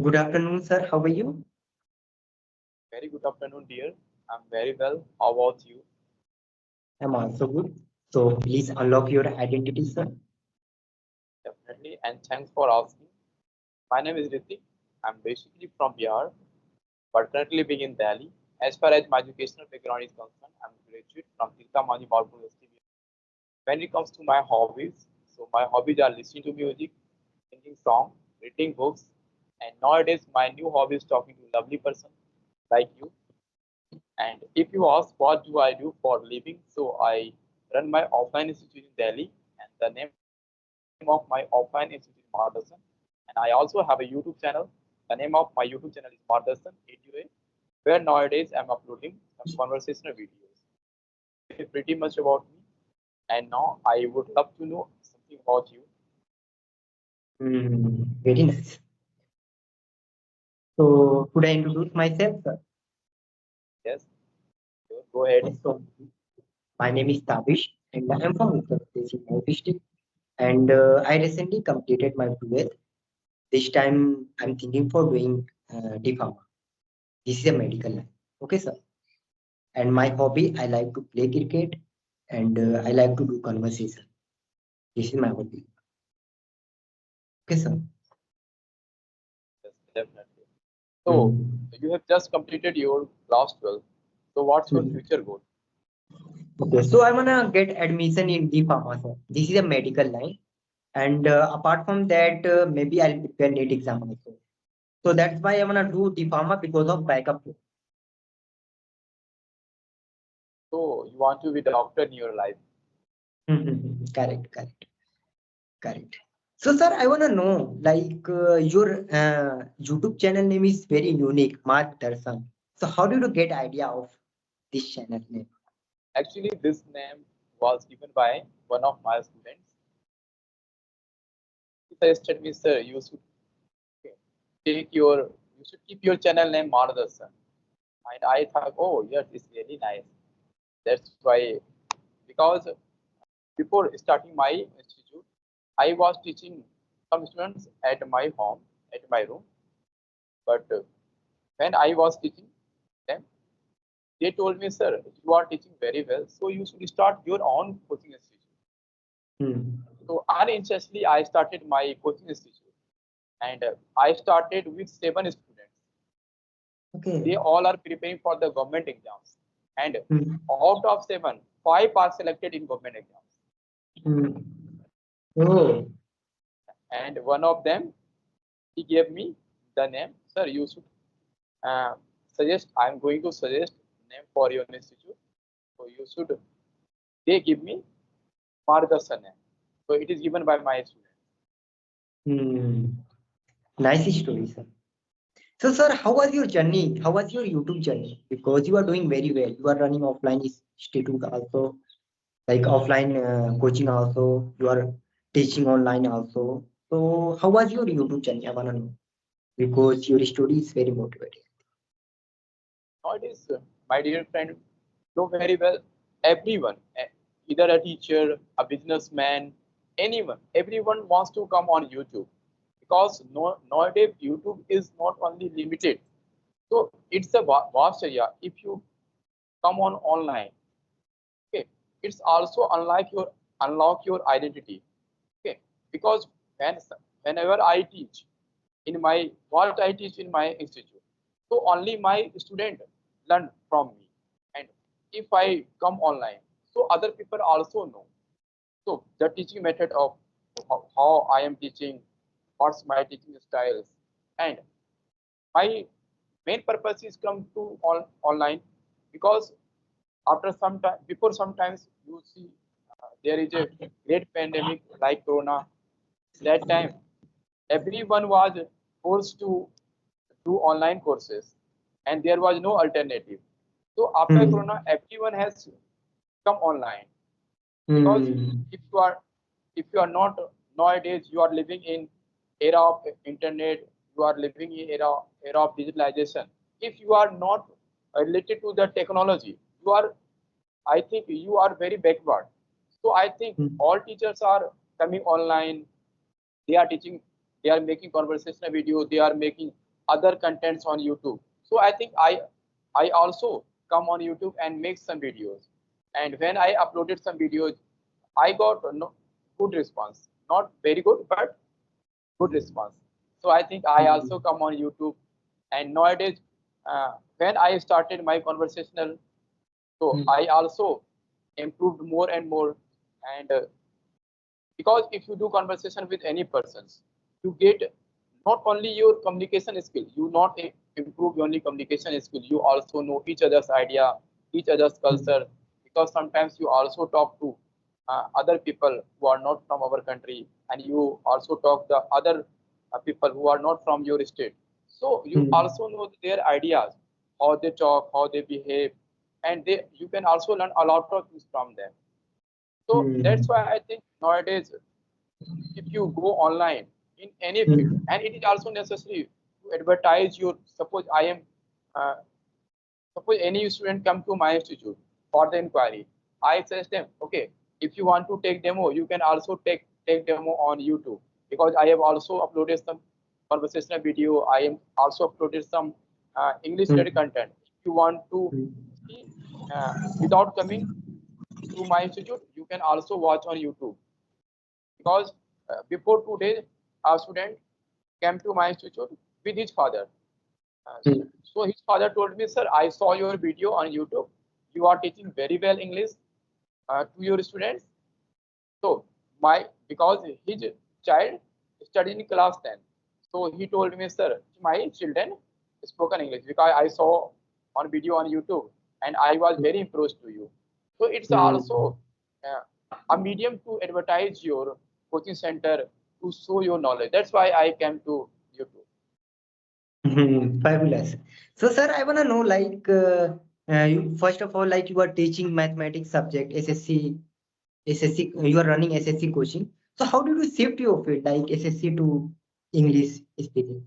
Good afternoon, sir. How are you? Very good afternoon, dear. I'm very well. How about you? I'm also good. So please unlock your identity, sir. Definitely. And thanks for asking. My name is Ritik. I'm basically from Bihar, but currently living in Delhi. As far as my educational background is concerned, I'm a graduate from Tilkamani Balpur University. When it comes to my hobbies, so my hobbies are listening to music, singing songs, reading books, and nowadays my new hobby is talking to lovely person like you. And if you ask what do I do for living, so I run my offline institute in Delhi, and the name of my offline institute is Mardasan. And I also have a YouTube channel. The name of my YouTube channel is Mardasan 808, where nowadays I'm uploading some conversational videos. This is pretty much about me. And now I would love to know something about you. Very nice. So could I introduce myself, sir? Yes, sure. Go ahead. So my name is Tavish, and I'm from Uttar Pradesh in North district. And I recently completed my 12th. This time I'm thinking for doing DPharma. This is a medical line. Okay, sir. And my hobby, I like to play cricket, and I like to do conversation. This is my hobby. Okay, sir. Yes, definitely. So Hmm. you have just completed your class 12. So what's your Hmm. future goal? Okay, so I wanna get admission in the pharmacy. This is a medical line, and apart from that, maybe I'll prepare NEET exam also. So that's why I wanna do the pharma because of backup. So you want to be doctor in your life. Correct, correct, correct. So, sir, I wanna know, like, your YouTube channel name is very unique, Mark Darshan. So, how did you get idea of this channel name? Actually, this name was given by one of my students. He suggested me, sir, take your, you should keep your channel name Mardasan. And I thought, oh, yes, it's really nice. That's why, because before starting my institute, I was teaching some students at my home, at my room. But when I was teaching them, they told me, sir, you are teaching very well, so you should start your own coaching institute. Hmm. So unintentionally, I started my coaching institute, and I started with 7 students. Okay. They all are preparing for the government exams, and Hmm. out of 7, 5 are selected in government exams, Hmm. Oh. and one of them, he gave me the name. Sir, you should uh, suggest. I'm going to suggest name for your institute. So you should. They give me Mardasan name. So it is given by my student. Hmm. Nice story, sir. So, sir, how was your journey? How was your YouTube journey? Because you are doing very well. You are running offline institute also, like offline coaching also. You are teaching online also. So, how was your YouTube journey? I wanna know because your story is very motivating. Nowadays, my dear friend, know very well everyone, either a teacher, a businessman, anyone, everyone wants to come on YouTube because no, nowadays YouTube is not only limited. So it's a vast area. If you come on online, okay, it's also unlock your identity. Okay, because when, whenever I teach in my what I teach in my institute, so only my student learn from me, and if I come online, so other people also know. So the teaching method of how I am teaching, what's my teaching styles, and my main purpose is come to online because after some time, before sometimes you see there is a great pandemic like Corona. That time, everyone was forced to do online courses, and there was no alternative. So after Hmm. Corona, everyone has come online because Hmm. if you are if you are not nowadays you are living in era of internet, you are living in era of digitalization. If you are not related to the technology, you are, I think you are very backward. So I think Hmm. all teachers are coming online. They are teaching. They are making conversational video. They are making other contents on YouTube. So I think I also come on YouTube and make some videos. And when I uploaded some videos, I got no, good response. Not very good, but good response. So I think I also come on YouTube. And nowadays, when I started my conversational, so I also improved more and more. And because if you do conversation with any persons, you get not only your communication skill, you not improve only communication skill, you also know each other's idea, each other's culture, because sometimes you also talk to other people who are not from our country, and you also talk the other people who are not from your state, so you also know their ideas, how they talk, how they behave, and you can also learn a lot of things from them. So that's why I think nowadays, if you go online in any field, and it is also necessary to advertise your, suppose I am, uh, suppose any student come to my institute for the inquiry, I suggest them, okay, if you want to take demo, you can also take demo on YouTube, because I have also uploaded some conversational video. I am also uploaded some English related content. If you want to see without coming to my institute, you can also watch on YouTube, because before 2 days, a student came to my institute with his father. Uh, so his father told me, sir, I saw your video on YouTube. You are teaching very well English to your students. So because his child studied in class 10. So he told me, sir, my children spoken English because I saw on video on YouTube and I was very impressed to you. So it's also a medium to advertise your coaching center, to show your knowledge. That's why I came to YouTube. Fabulous. So, sir, I wanna know, like, you, first of all, like, you are teaching mathematics subject, SSC, you are running SSC coaching. So, how did you shift your field, like SSC to English speaking?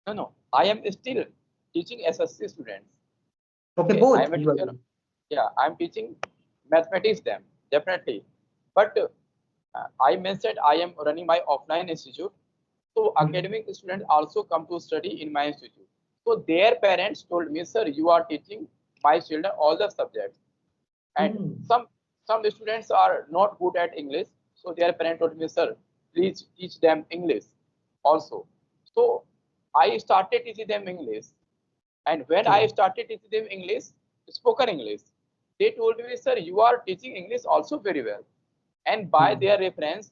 No, no, I am still teaching SSC students. Okay, Okay, I both am a you are teacher. doing. Yeah, I am teaching mathematics them definitely. But I mentioned I am running my offline institute. So academic students also come to study in my institute. So their parents told me, sir, you are teaching my children all the subjects, and Hmm. some students are not good at English. So their parent told me, sir, please teach them English also. So I started teaching them English, and when I Okay. started teaching them English, spoken English, they told me, sir, you are teaching English also very well. And by Hmm. their reference,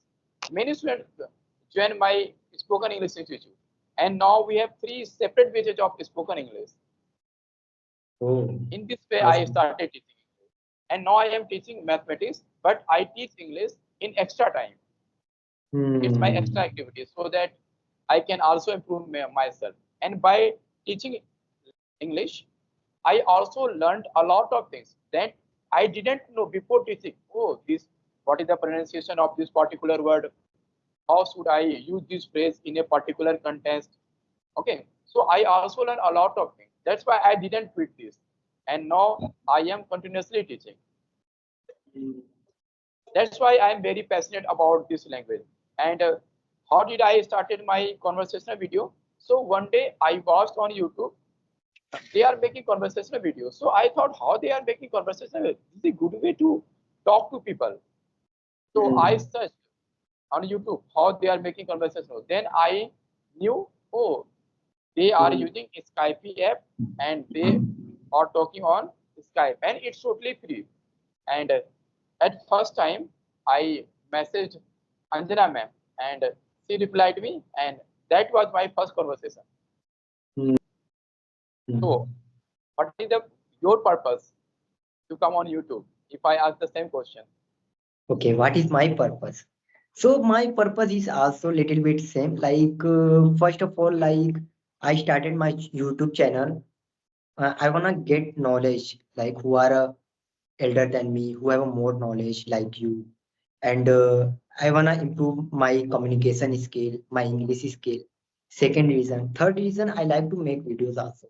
many students join my spoken English institute. And now we have three separate batches of spoken English. Oh, In this way, I awesome. started teaching English. And now I am teaching mathematics, but I teach English in extra time. It's my extra Hmm. activity so that I can also improve myself. And by teaching English, I also learned a lot of things that I didn't know before teaching. Oh, this, what is the pronunciation of this particular word? How should I use this phrase in a particular context? Okay, so I also learned a lot of things. That's why I didn't quit this, and now I am continuously teaching. That's why I am very passionate about this language. And how did I started my conversational video? So one day I watched on YouTube, they are making conversational videos. So I thought, how they are making conversational videos? This is a good way to talk to people. So I Hmm. searched on YouTube how they are making conversational. Then I knew, oh, they are Hmm. using Skype app and they are talking on Skype, and it's totally free. And at first time, I messaged Anjana ma'am, and she replied me, and that was my first conversation. So, Hmm. what is the your purpose to come on YouTube? If I ask the same question. Okay, what is my purpose? So my purpose is also little bit same. Like first of all, like I started my YouTube channel. I wanna get knowledge, like who are elder than me, who have a more knowledge like you, and I wanna improve my communication skill, my English skill. Second reason, third reason, I like to make videos also.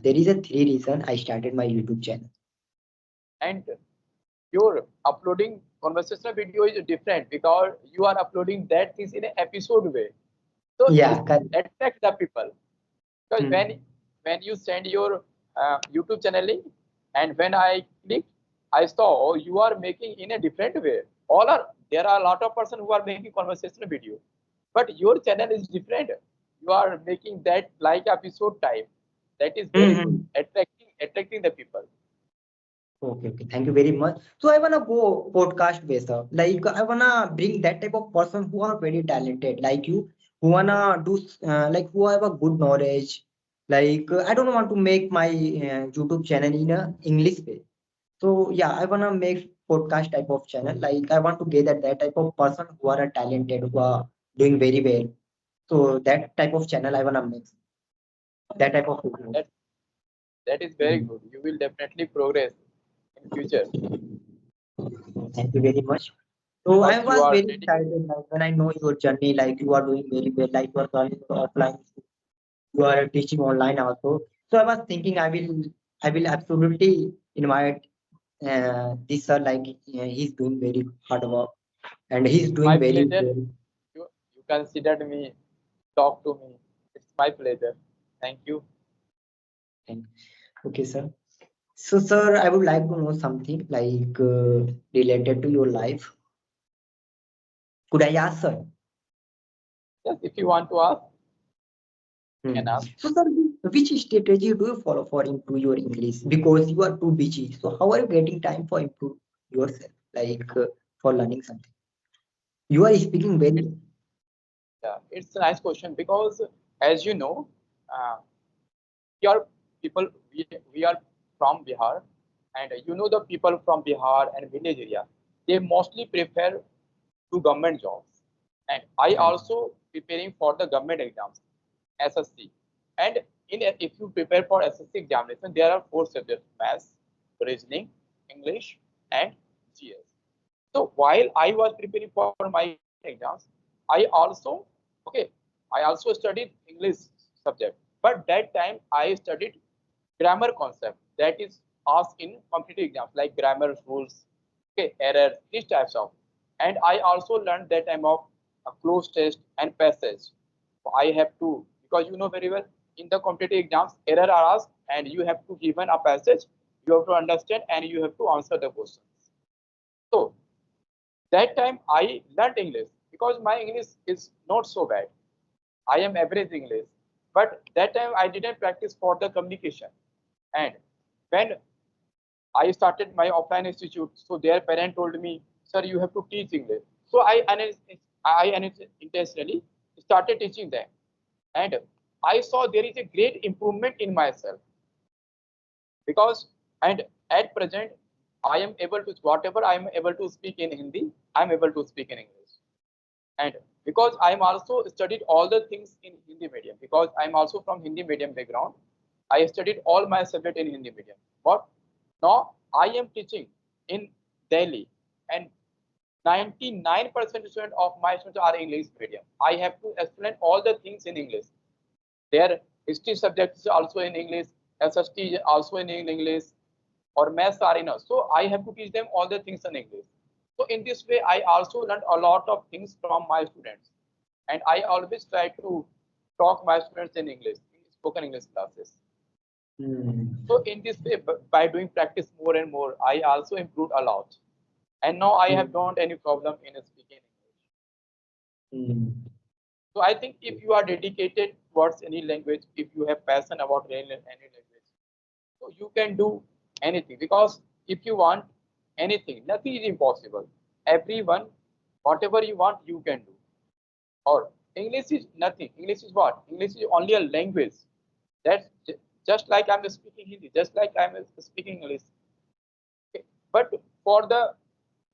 There is a three reason I started my YouTube channel. And your uploading conversational video is different because you are uploading that things in an episode way. So it Yeah, correct. attracts the people. because Hmm. when you send your YouTube channel link, and when I clicked, I saw you are making in a different way. All are there are a lot of person who are making conversational video, but your channel is different. You are making that like episode type. That is very good, Hmm. attracting the people. Okay, okay. Thank you very much. So I wanna go podcast based up. Like I wanna bring that type of person who are very talented, like you, who wanna do like who have a good knowledge. Like I don't want to make my YouTube channel in a English way. So yeah, I wanna make podcast type of channel. Like I want to gather that type of person who are talented, who are doing very well. So that type of channel I wanna make. That type of video. That that is very Mm. good. You will definitely progress in future Thank you very much. So I because you was are very dedicated. excited like when I know your journey, like you are doing very well, like you are learning offline, you are teaching online also. So I was thinking I will absolutely invite this sir, like he's doing very hard work and he's My doing very pleasure. well. You considered me, talk to me. It's my pleasure. Thank you. And, okay, sir. So sir, I would like to know something like related to your life. Could I ask, sir? Yes, if you want to ask, you can Hmm. ask. So, sir, which strategy do you follow for improve your English? Because you are too busy. So, how are you getting time for improve yourself, like for learning something? You are speaking very It's well. it's a nice question because as you know, uh, we are people we are from Bihar, and you know the people from Bihar and village area, they mostly prefer to government jobs, and I Right. also preparing for the government exams, SSC, and if you prepare for SSC examination, there are four subjects: maths, reasoning, English, and GS. So while I was preparing for my government exams, I also okay, I also studied English subject. But that time I studied grammar concept that is asked in competitive exams like grammar rules, okay, errors, these types of. And I also learned that time of a close test and passage. So I have to because you know very well in the competitive exams error are asked and you have to given a passage, you have to understand and you have to answer the questions. So that time I learned English because my English is not so bad. I am average English. But that time I didn't practice for the communication. And when I started my offline institute, so their parent told me, sir, you have to teach English. So I intentionally started teaching them. And I saw there is a great improvement in myself because and at present I am able to whatever I am able to speak in Hindi, I am able to speak in English. And because I'm also studied all the things in Hindi medium because I'm also from Hindi medium background, I studied all my subject in Hindi medium. But now I am teaching in Delhi, and 99% student of my students are English medium. I have to explain all the things in English. Their history subject is also in English, SST is also in English, or maths are in us. So I have to teach them all the things in English. So in this way, I also learned a lot of things from my students, and I always try to talk my students in English, in spoken English classes. Hmm. So in this way, by doing practice more and more, I also improved a lot, and now I have don't any problem in speaking English. Hmm. So I think if you are dedicated towards any language, if you have passion about any language, so you can do anything because if you want anything, nothing is impossible. Everyone, whatever you want, you can do. Or English is nothing. English is what? English is only a language. That's just like I'm speaking Hindi, just like I'm speaking English. Okay. But for the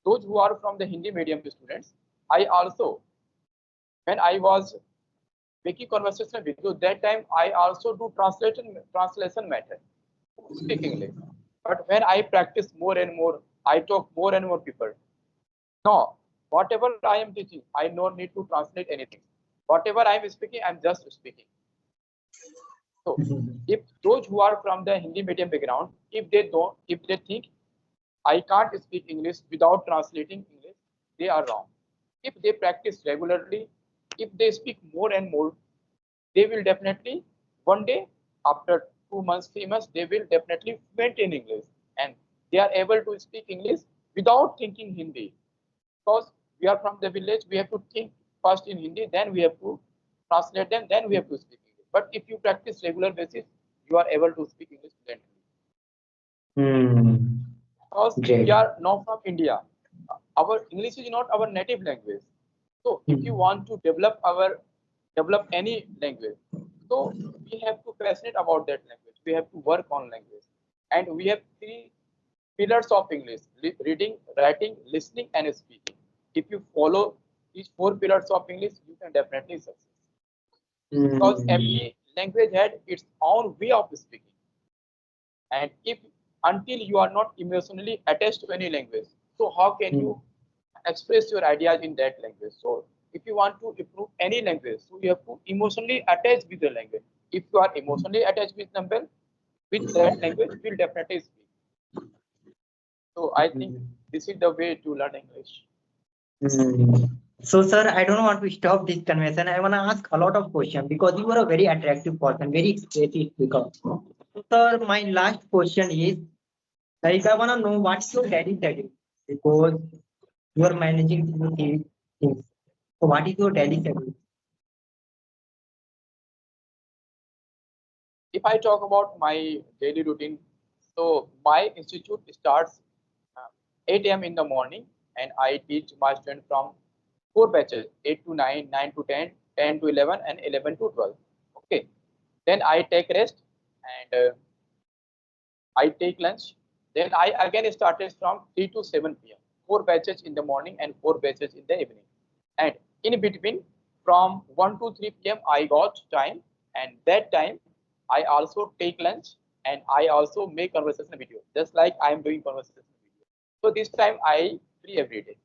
those who are from the Hindi medium students, I also when I was making conversation video, that time I also do translation method to speak English. But when I practice more and more, I talk more and more people. No, whatever I am teaching, I no need to translate anything. Whatever I am speaking, I'm just speaking. So if those who are from the Hindi medium background, if they think I can't speak English without translating English, they are wrong. If they practice regularly, if they speak more and more, they will definitely one day after 2 months, 3 months, they will definitely fluent in English, and they are able to speak English without thinking Hindi. Because we are from the village, we have to think first in Hindi, then we have to translate them, then we have to speak English. But if you practice regular basis, you are able to speak English fluently. Hmm. Because we Great. are not from India, our English is not our native language. So if you Hmm. want to develop any language, so we have to passionate about that language. We have to work on language, and we have three pillars of English: reading, writing, listening, and speaking. If you follow these four pillars of English, you can definitely succeed. Because Hmm. every language had its own way of speaking, and if until you are not emotionally attached to any language, so how can you Hmm. express your ideas in that language? So if you want to improve any language, so you have to emotionally attach with the language. If you are emotionally attached with number with that language, you will definitely speak. So I think Hmm. this is the way to learn English. Hmm. So, sir, I don't want to stop this conversation. I want to ask a lot of questions because you are a very attractive person, very expressive speaker. So, sir, my last question is, like, I want to know what's your daily schedule because you are managing things. So, what is your daily schedule? If I talk about my daily routine, so my institute starts 8 a.m. in the morning, and I teach my students from four batches: 8 to 9, 9 to 10, 10 to 11, and 11 to 12. Okay, then I take rest, and I take lunch. Then I again started from 3 to 7 p.m. Four batches in the morning and four batches in the evening. And in between, from 1 to 3 p.m., I got time, and that time I also take lunch, and I also make conversation video, just like I am doing conversation video. So this time I free every day.